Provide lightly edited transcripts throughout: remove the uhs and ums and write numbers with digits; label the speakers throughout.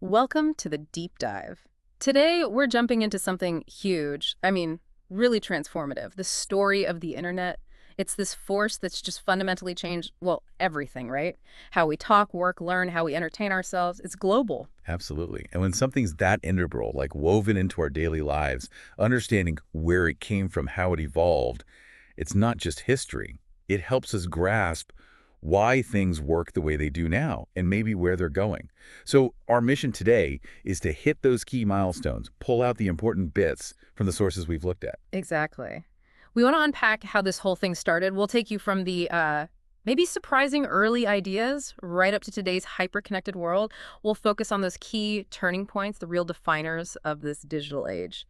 Speaker 1: Welcome to the deep dive. Today, we're jumping into something huge. Really transformative. The story of the internet. It's this force that's just fundamentally changed, well, everything, right? How we talk, work, learn, how we entertain ourselves. It's global.
Speaker 2: Absolutely. And when something's that integral, like woven into our daily lives, understanding where it came from, how it evolved, it's not just history. It helps us grasp why things work the way they do now and maybe where they're going. So our mission today is to hit those key milestones, pull out the important bits from the sources we've looked at.
Speaker 1: Exactly. We want to unpack how this whole thing started. We'll take you from the maybe surprising early ideas right up to today's hyper-connected world. We'll focus on those key turning points, the real definers of this digital age.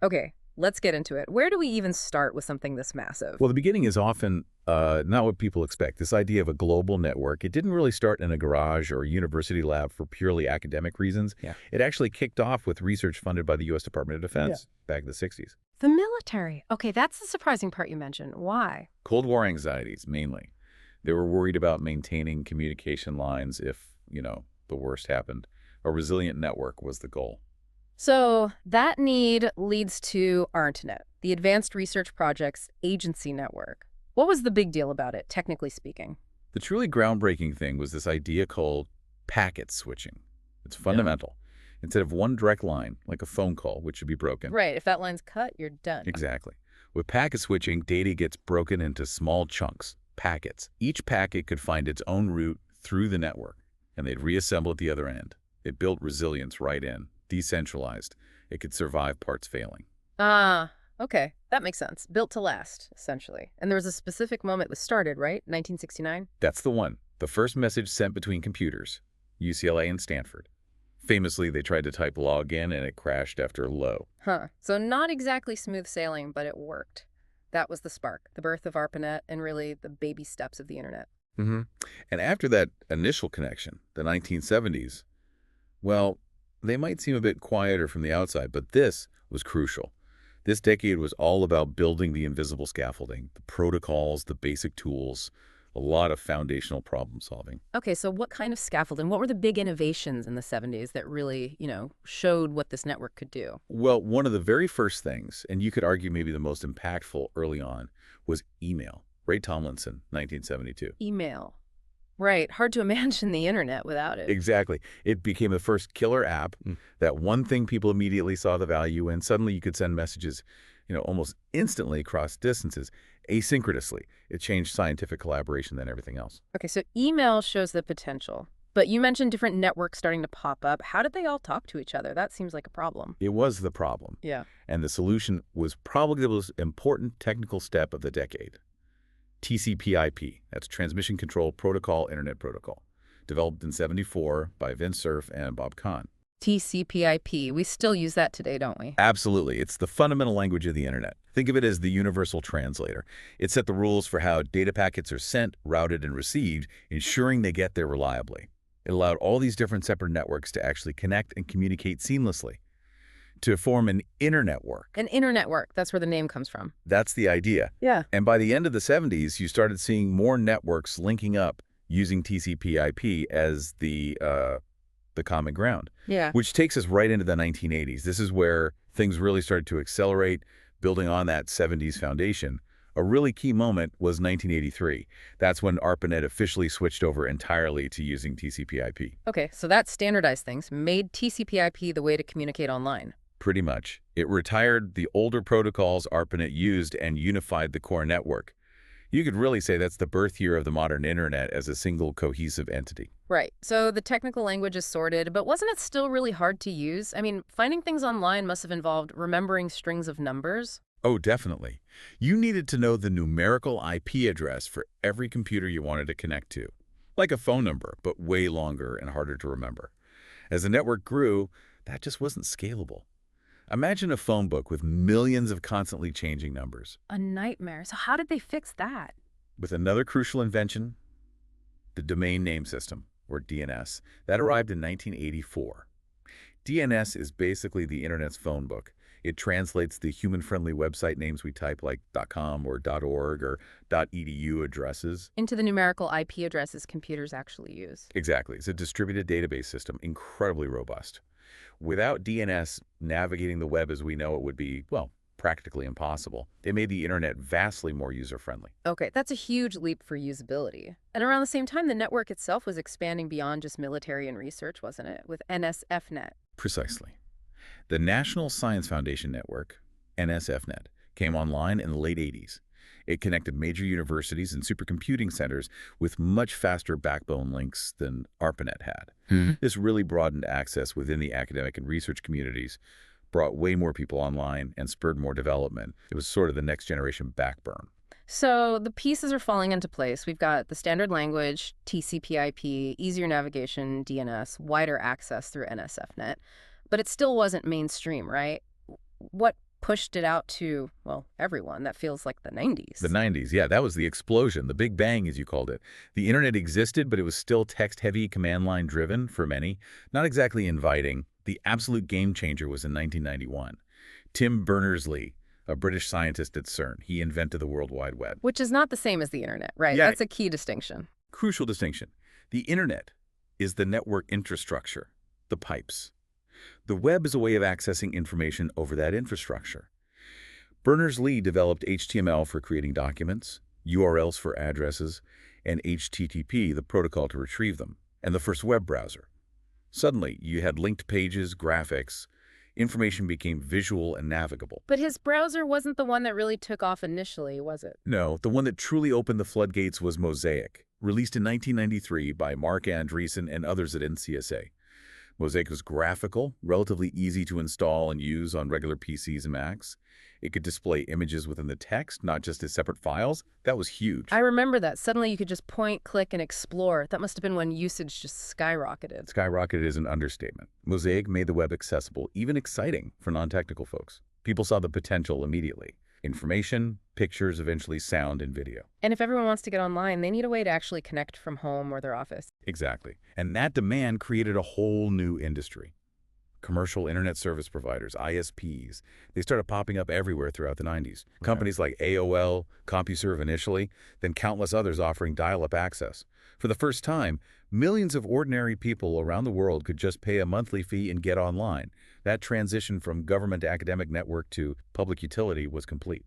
Speaker 1: Okay, let's get into it. Where do we even start with something this massive?
Speaker 2: Well, the beginning is often not what people expect. This idea of a global network, it didn't really start in a garage or a university lab for purely academic reasons.
Speaker 1: Yeah.
Speaker 2: It actually kicked off with research funded by the U.S. Department of Defense back in the 60s.
Speaker 1: The military. Okay, that's the surprising part you mentioned. Why?
Speaker 2: Cold War anxieties, mainly. They were worried about maintaining communication lines if, the worst happened. A resilient network was the goal.
Speaker 1: So that need leads to ARPANET, the Advanced Research Projects Agency Network. What was the big deal about it, technically speaking?
Speaker 2: The truly groundbreaking thing was this idea called packet switching. It's fundamental. Instead of one direct line, like a phone call, which should be broken.
Speaker 1: Right, if that line's cut, you're done.
Speaker 2: Exactly. With packet switching, data gets broken into small chunks, packets. Each packet could find its own route through the network, and they'd reassemble at the other end. It built resilience right in, decentralized. It could survive parts failing.
Speaker 1: Ah, okay. That makes sense. Built to last, essentially. And there was a specific moment that started, right? 1969?
Speaker 2: That's the one. The first message sent between computers, UCLA and Stanford. Famously, they tried to type log in and it crashed after low.
Speaker 1: Huh. So not exactly smooth sailing, but it worked. That was the spark, the birth of ARPANET, and really the baby steps of the internet.
Speaker 2: Mm-hmm. And after that initial connection, the 1970s, well, they might seem a bit quieter from the outside, but this was crucial. This decade was all about building the invisible scaffolding, the protocols, the basic tools, a lot of foundational problem solving.
Speaker 1: Okay, so what kind of scaffolding? What were the big innovations in the 70s that really, showed what this network could do?
Speaker 2: Well, one of the very first things, and you could argue maybe the most impactful early on, was email. Ray Tomlinson, 1972.
Speaker 1: Email. Right. Hard to imagine the internet without it.
Speaker 2: Exactly. It became the first killer app, that one thing people immediately saw the value in. Suddenly you could send messages, almost instantly across distances, asynchronously. It changed scientific collaboration than everything else.
Speaker 1: Okay, so email shows the potential. But you mentioned different networks starting to pop up. How did they all talk to each other? That seems like a problem.
Speaker 2: It was the problem.
Speaker 1: Yeah.
Speaker 2: And the solution was probably the most important technical step of the decade. TCP/IP, that's Transmission Control Protocol Internet Protocol, developed in '74 by Vince Cerf and Bob Kahn.
Speaker 1: TCP/IP. We still use that today, don't we?
Speaker 2: Absolutely. It's the fundamental language of the internet. Think of it as the universal translator. It set the rules for how data packets are sent, routed, and received, ensuring they get there reliably. It allowed all these different separate networks to actually connect and communicate seamlessly, to form an internetwork.
Speaker 1: An internetwork. That's where the name comes from.
Speaker 2: That's the idea.
Speaker 1: Yeah.
Speaker 2: And by the end of the '70s, you started seeing more networks linking up using TCP/IP as the common ground.
Speaker 1: Yeah.
Speaker 2: Which takes us right into the 1980s. This is where things really started to accelerate, building on that '70s foundation. A really key moment was 1983. That's when ARPANET officially switched over entirely to using TCP/IP.
Speaker 1: Okay, so that standardized things, made TCP/IP the way to communicate online.
Speaker 2: Pretty much. It retired the older protocols ARPANET used and unified the core network. You could really say that's the birth year of the modern internet as a single cohesive entity.
Speaker 1: Right. So the technical language is sorted, but wasn't it still really hard to use? Finding things online must have involved remembering strings of numbers.
Speaker 2: Oh, definitely. You needed to know the numerical IP address for every computer you wanted to connect to. Like a phone number, but way longer and harder to remember. As the network grew, that just wasn't scalable. Imagine a phone book with millions of constantly changing numbers.
Speaker 1: A nightmare. So how did they fix that?
Speaker 2: With another crucial invention, the domain name system, or DNS, that arrived in 1984. DNS is basically the internet's phone book. It translates the human-friendly website names we type like .com or .org or .edu addresses.
Speaker 1: Into the numerical IP addresses computers actually use.
Speaker 2: Exactly. It's a distributed database system, incredibly robust. Without DNS, navigating the web as we know it would be, well, practically impossible. It made the internet vastly more user-friendly.
Speaker 1: Okay, that's a huge leap for usability. And around the same time, the network itself was expanding beyond just military and research, wasn't it? With NSFNet.
Speaker 2: Precisely. The National Science Foundation Network, NSFNet, came online in the late 80s. It connected major universities and supercomputing centers with much faster backbone links than ARPANET had. This really broadened access within the academic and research communities, brought way more people online, and spurred more development. It was sort of the next generation backbone.
Speaker 1: So the pieces are falling into place. We've got the standard language, TCP/IP, easier navigation, DNS, wider access through NSFNet. But it still wasn't mainstream, right? What pushed it out to, well, everyone? That feels like the 90s.
Speaker 2: The 90s, yeah, that was the explosion, the Big Bang, as you called it. The internet existed, but it was still text-heavy, command-line driven for many, not exactly inviting. The absolute game changer was in 1991. Tim Berners-Lee, a British scientist at CERN, he invented the World Wide Web.
Speaker 1: Which is not the same as the internet, right?
Speaker 2: Yeah.
Speaker 1: That's a key distinction.
Speaker 2: Crucial distinction. The internet is the network infrastructure, the pipes. The web is a way of accessing information over that infrastructure. Berners-Lee developed HTML for creating documents, URLs for addresses, and HTTP, the protocol to retrieve them, and the first web browser. Suddenly, you had linked pages, graphics. Information became visual and navigable.
Speaker 1: But his browser wasn't the one that really took off initially, was it?
Speaker 2: No, the one that truly opened the floodgates was Mosaic, released in 1993 by Mark Andreessen and others at NCSA. Mosaic was graphical, relatively easy to install and use on regular PCs and Macs. It could display images within the text, not just as separate files. That was huge.
Speaker 1: I remember that. Suddenly you could just point, click, and explore. That must have been when usage just skyrocketed.
Speaker 2: Skyrocketed is an understatement. Mosaic made the web accessible, even exciting for non-technical folks. People saw the potential immediately. Information, pictures, eventually sound and video.
Speaker 1: And if everyone wants to get online, they need a way to actually connect from home or their office.
Speaker 2: Exactly. And that demand created a whole new industry. Commercial internet service providers, ISPs, they started popping up everywhere throughout the 90s. Right. Companies like AOL, CompuServe initially, then countless others offering dial-up access. For the first time, millions of ordinary people around the world could just pay a monthly fee and get online. That transition from government to academic network to public utility was complete.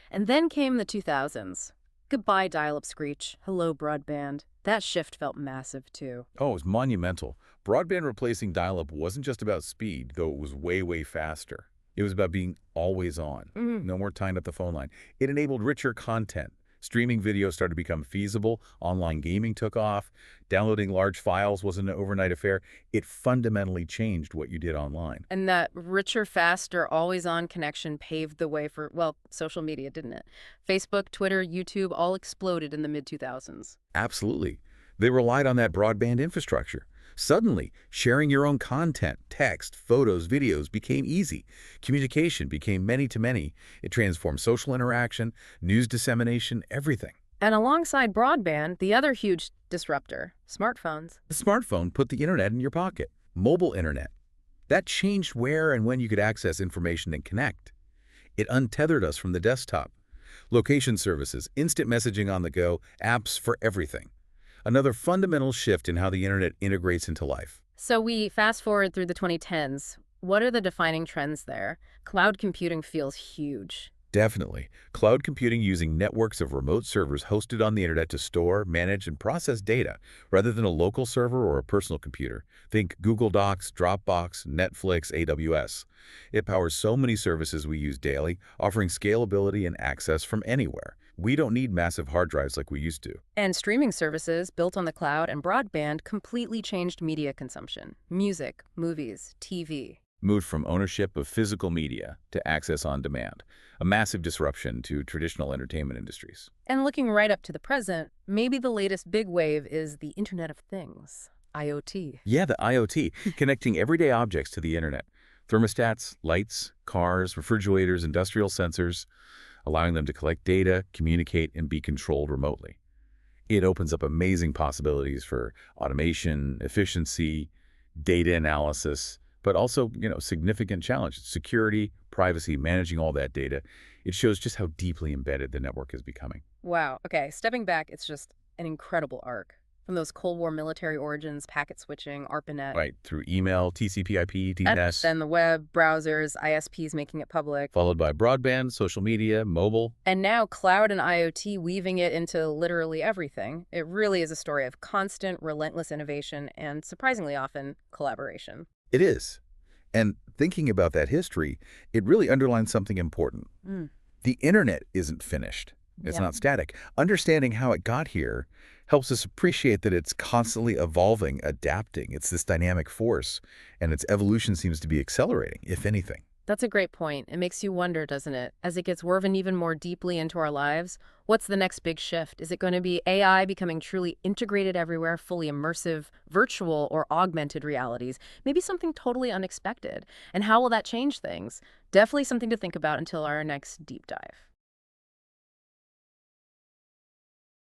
Speaker 1: And then came the 2000s. Goodbye dial-up screech. Hello broadband. That shift felt massive too.
Speaker 2: Oh, it was monumental. Broadband replacing dial-up wasn't just about speed, though it was way, way faster. It was about being always on. No more tying up the phone line. It enabled richer content. Streaming video started to become feasible. Online gaming took off. Downloading large files wasn't an overnight affair. It fundamentally changed what you did online.
Speaker 1: And that richer, faster, always-on connection paved the way for, well, social media, didn't it? Facebook, Twitter, YouTube all exploded in the mid-2000s.
Speaker 2: Absolutely. They relied on that broadband infrastructure. Suddenly, sharing your own content, text, photos, videos became easy. Communication became many-to-many. It transformed social interaction, news dissemination, everything.
Speaker 1: And alongside broadband, the other huge disruptor, smartphones.
Speaker 2: The smartphone put the internet in your pocket. Mobile internet. That changed where and when you could access information and connect. It untethered us from the desktop. Location services, instant messaging on the go, apps for everything. Another fundamental shift in how the internet integrates into life.
Speaker 1: So we fast forward through the 2010s. What are the defining trends there? Cloud computing feels huge.
Speaker 2: Definitely. Cloud computing using networks of remote servers hosted on the internet to store, manage, and process data, rather than a local server or a personal computer. Think Google Docs, Dropbox, Netflix, AWS. It powers so many services we use daily, offering scalability and access from anywhere. We don't need massive hard drives like we used to.
Speaker 1: And streaming services built on the cloud and broadband completely changed media consumption. Music, movies, TV.
Speaker 2: Moved from ownership of physical media to access on demand. A massive disruption to traditional entertainment industries.
Speaker 1: And looking right up to the present, maybe the latest big wave is the Internet of Things, IoT.
Speaker 2: Yeah, the IoT, connecting everyday objects to the internet. Thermostats, lights, cars, refrigerators, industrial sensors, allowing them to collect data, communicate, and be controlled remotely. It opens up amazing possibilities for automation, efficiency, data analysis, but also, significant challenges, security, privacy, managing all that data, it shows just how deeply embedded the network is becoming.
Speaker 1: Wow. Okay. Stepping back, it's just an incredible arc. From those Cold War military origins, packet switching, ARPANET,
Speaker 2: Right, through email, TCP/IP,
Speaker 1: and
Speaker 2: DNS,
Speaker 1: then the web, browsers, ISPs making it public,
Speaker 2: followed by broadband, social media, mobile.
Speaker 1: and now cloud and IoT weaving it into literally everything. It really is a story of constant, relentless innovation and, surprisingly often, collaboration.
Speaker 2: It is. And thinking about that history, it really underlines something important.
Speaker 1: Mm.
Speaker 2: The internet isn't finished. It's
Speaker 1: Yeah.
Speaker 2: not static. Understanding how it got here helps us appreciate that it's constantly evolving, adapting. It's this dynamic force, and its evolution seems to be accelerating, if anything.
Speaker 1: That's a great point. It makes you wonder, doesn't it? As it gets woven even more deeply into our lives, what's the next big shift? Is it going to be AI becoming truly integrated everywhere, fully immersive, virtual or augmented realities? Maybe something totally unexpected. And how will that change things? Definitely something to think about until our next deep dive.